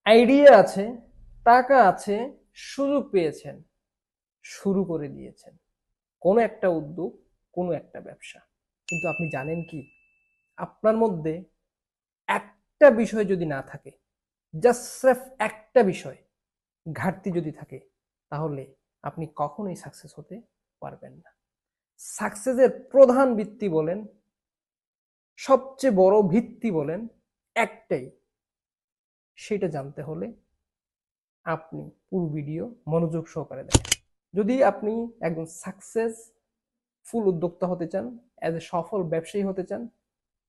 Idea আছে, টাকা আছে, সুযোগ পেয়েছেন, শুরু করে দিয়েছেন কোনো একটা উদ্যোগ, কোনো একটা ব্যবসা। কিন্তু আপনি জানেন কি, আপনার মধ্যে একটা বিষয় যদি না থাকে, জাস্ট স্রেফ একটা বিষয় ঘাটতি যদি থাকে, তাহলে আপনি কখনোই সাকসেস হতে পারবেন না। সাকসেসের প্রধান ভিত্তি বলেন, সবচেয়ে বড় ভিত্তি বলেন, একটাই। সেটা জানতে হলে আপনি পুরো ভিডিও মনোযোগ সহকারে দেখেন। যদি আপনি একজন সাকসেসফুল উদ্যোক্তা হতে চান, অ্যাজ এ সফল ব্যবসায়ী হতে চান,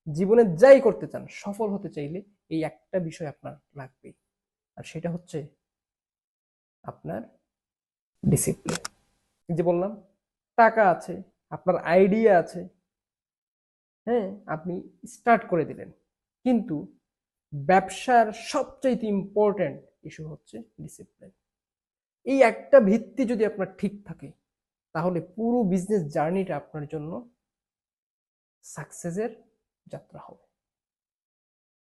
জীবনে যাই করতে চান, সফল হতে চাইলে এই একটা বিষয় আপনার লাগবে, আর সেটা হচ্ছে আপনার ডিসিপ্লিন। যে বললাম, টাকা আছে, আপনার আইডিয়া আছে, হ্যাঁ, আপনি স্টার্ট করে দিলেন, কিন্তু ব্যবসার সবচাইতে ইম্পর্টেন্ট ইস্যু হচ্ছে ডিসিপ্লিন। এই একটা ভিত্তি যদি আপনার ঠিক থাকে, তাহলে পুরো বিজনেস জার্নিটা আপনার জন্য সাকসেসের যাত্রা হবে।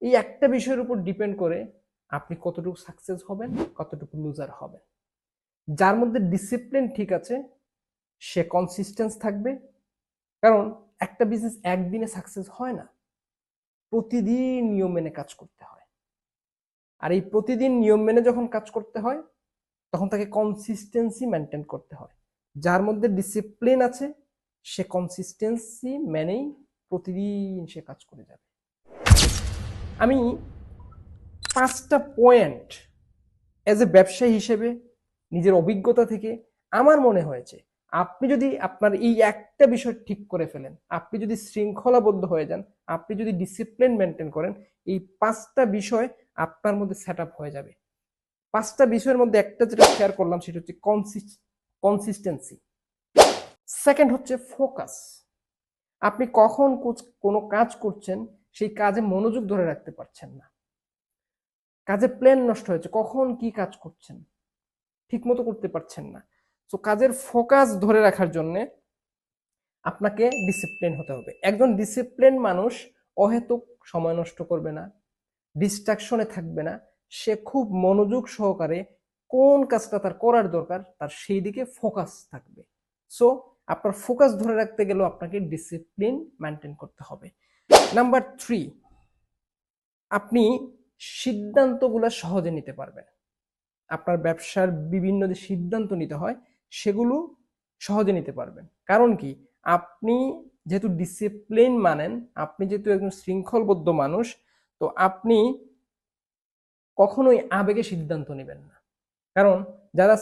এই একটা বিষয়ের উপর ডিপেন্ড করে আপনি কতটুকু সাকসেস হবেন, কতটুকু লুজার হবেন। যার মধ্যে ডিসিপ্লিন ঠিক আছে, সে কনসিস্টেন্স থাকবে। কারণ একটা বিজনেস একদিনে সাকসেস হয় না, প্রতিদিন নিয়ম মেনে কাজ করতে হয়। আর এই প্রতিদিন নিয়ম মেনে যখন কাজ করতে হয়, তখন তাকে কনসিস্টেন্সি মেনটেন করতে হয়। যার মধ্যে ডিসিপ্লিন আছে, সে কনসিস্টেন্সি মেনেই প্রতিদিন সে কাজ করে যাবে। আমি 5টা পয়েন্ট এজ এ ব্যবসায়ী হিসেবে নিজের অভিজ্ঞতা থেকে আমার মনে হয়েছে, আপনি যদি আপনার এই একটা বিষয় ঠিক করে ফেলেন, আপনি যদি শৃঙ্খলাবদ্ধ হয়ে যান, আপনি যদি ডিসিপ্লিন মেনটেন করেন, এই 5টা বিষয় আপনার মধ্যে সেট আপ হয়ে যাবে। 5টা বিষয়ের মধ্যে একটা যেটা শেয়ার করলাম, সেটা হচ্ছে কনসিস্টেন্সি। সেকেন্ড হচ্ছে ফোকাস। আপনি কখন কোনো কাজ করছেন, সেই কাজে মনোযোগ ধরে রাখতে পারছেন না, কাজের প্ল্যান নষ্ট হয়েছে, কখন কি কাজ করছেন ঠিক মতো করতে পারছেন না। তো কাজের ফোকাস ধরে রাখার জন্য আপনাকে ডিসিপ্লিন হতে হবে। একজন ডিসিপ্লিন মানুষ অহেতুক সময় নষ্ট করবে না, ডিস্ট্রাকশনে থাকবে না, সে খুব মনোযোগ সহকারে কোন কাজটা তার করার দরকার তার সেই দিকে ফোকাস থাকবে। সো আপনার ফোকাস ধরে রাখতে গেলেও আপনাকে ডিসিপ্লিন মেনটেন করতে হবে। নাম্বার 3, আপনি সিদ্ধান্তগুলো সহজে নিতে পারবেন। আপনার ব্যবসার বিভিন্ন যে সিদ্ধান্ত নিতে হয়, সেগুলো সহজে নিতে পারবেন। কারণ কি, আপনি যেহেতু ডিসিপ্লিন মানেন, আপনি যেহেতু একজন শৃঙ্খলবদ্ধ মানুষ, তো আপনি কখনোই আবেগে সিদ্ধান্ত নেবেন না। কারণ যারা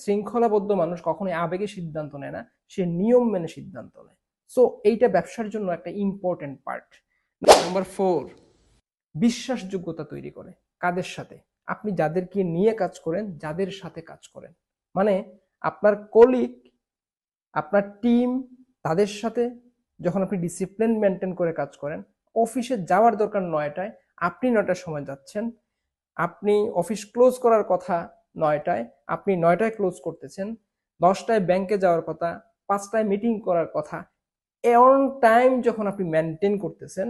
শৃঙ্খলাবদ্ধ মানুষ কখনোই আবেগে সিদ্ধান্ত নেয় না, সে নিয়ম মেনে সিদ্ধান্ত নেয়। সো এইটা ব্যবসার জন্য একটা ইম্পর্টেন্ট পার্ট। নাম্বার 4, বিশ্বাসযোগ্যতা তৈরি করে। কাদের সাথে? আপনি যাদেরকে নিয়ে কাজ করেন, যাদের সাথে কাজ করেন, মানে আপনার কলিগ, আপনার টিম, তাদের সাথে যখন আপনি ডিসিপ্লিন মেনটেন করে কাজ করেন, অফিসে যাওয়ার দরকার 9টায়, আপনি 9টার সময় যাচ্ছেন, আপনি অফিস ক্লোজ করার কথা 9টায়, আপনি 9টায় ক্লোজ করতেছেন, 10টায় ব্যাংকে যাওয়ার কথা, 5টায় মিটিং করার কথা, অন টাইম যখন আপনি মেনটেন করতেছেন,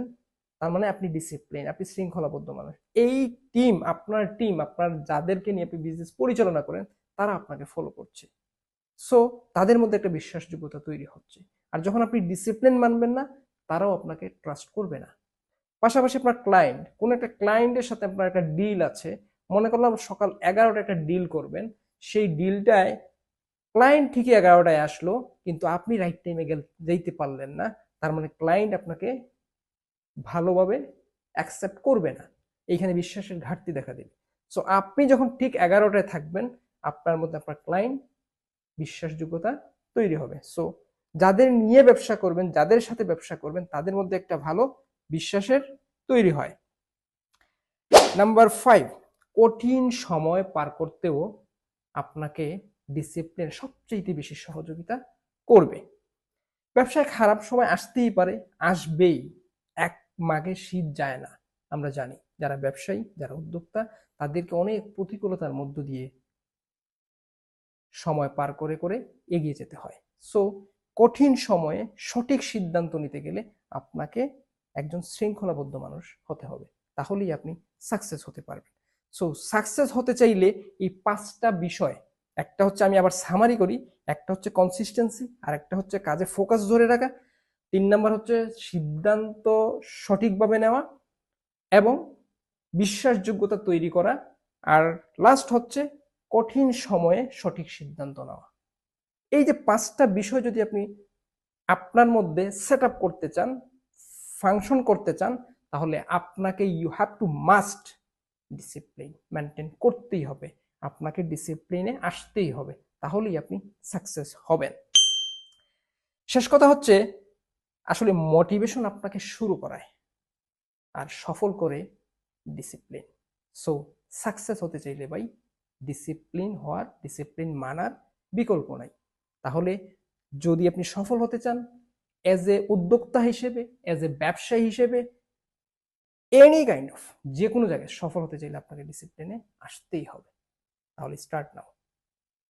তার মানে আপনি ডিসিপ্লিন, আপনি শৃঙ্খলাবদ্ধ মানুষ। এই টিম আপনার যাদেরকে নিয়ে আপনি বিজনেস পরিচালনা করেন, তারা আপনাকে ফলো করছে। সো তাদের মধ্যে একটা বিশ্বাসযোগ্যতা তৈরি হচ্ছে। আর যখন আপনি ডিসিপ্লিন মানবেন না, তারাও আপনাকে ট্রাস্ট করবে না। পাশাপাশি আপনার ক্লায়েন্ট, কোন একটা ক্লায়েন্টের সাথে আপনার একটা ডিল আছে, মনে করলাম সকাল 11টা একটা ডিল করবেন, সেই ডিলটায় ক্লায়েন্ট ঠিকই 11টায় আসলো, কিন্তু আপনি রাইট টাইমে যেতে পারলেন না, তার মানে ক্লায়েন্ট আপনাকে ভালোভাবে অ্যাকসেপ্ট করবে না। এইখানে বিশ্বাসের ঘাটতি দেখা দেবে। সো আপনি যখন ঠিক 11টায় থাকবেন, আপনার মধ্যে আপনার ক্লায়েন্ট বিশ্বাসযোগ্যতা তৈরি হবে। সো যাদের নিয়ে ব্যবসা করবেন, যাদের সাথে ব্যবসা করবেন, তাদের মধ্যে একটা ভালো বিশ্বাসের তৈরি হয়। নাম্বার 5, কঠিন সময় পার করতেও আপনাকে ডিসিপ্লিন সবচেয়ে বেশি সহযোগিতা করবে। ব্যবসায় খারাপ সময় আসতেই পারে, আসবেই। এক মাঘে শীত যায় না, আমরা জানি। যারা ব্যবসায়ী, যারা উদ্যোক্তা, তাদেরকে অনেক প্রতিকূলতার মধ্য দিয়ে সময় পার করে করে এগিয়ে যেতে হয়। সো কঠিন সময়ে সঠিক সিদ্ধান্ত নিতে গেলে আপনাকে একজন শৃঙ্খলাবদ্ধ মানুষ হতে হবে, তাহলেই আপনি সাকসেস হতে পারবেন। সো সাকসেস হতে চাইলে এই 5টা বিষয়, একটা হচ্ছে আমি আবার সামারি করি, একটা হচ্ছে কনসিস্টেন্সি, আর একটা হচ্ছে কাজে ফোকাস ধরে রাখা, 3 নাম্বার হচ্ছে সিদ্ধান্ত সঠিকভাবে নেওয়া এবং বিশ্বাসযোগ্যতা তৈরি করা, আর লাস্ট হচ্ছে কঠিন সময়ে সঠিক সিদ্ধান্ত নেওয়া। এই যে 5টা বিষয় যদি আপনি আপনার মধ্যে সেট আপ করতে চান, ফাংশন করতে চান, তাহলে আপনাকে you have to must discipline maintain করতেই হবে, আপনাকে ডিসিপ্লিনে আসতেই হবে, তাহলেই আপনি সাকসেস হবেন। শেষ কথা হচ্ছে আসলে মোটিভেশন আপনাকে শুরু করায় আর সফল করে ডিসিপ্লিন। সো সাকসেস হতে চাইলে ভাই ডিসিপ্লিন হওয়ার, ডিসিপ্লিন মানার বিকল্প নাই। তাহলে যদি আপনি সফল হতে চান এজ এ উদ্যোক্তা হিসেবে, এজ এ ব্যবসায়ী হিসেবে, এনি কাইন্ড অফ যে কোনো জায়গায় সফল হতে চাইলে আপনাকে ডিসিপ্লিনে আসতেই হবে। তাহলে স্টার্ট নাও।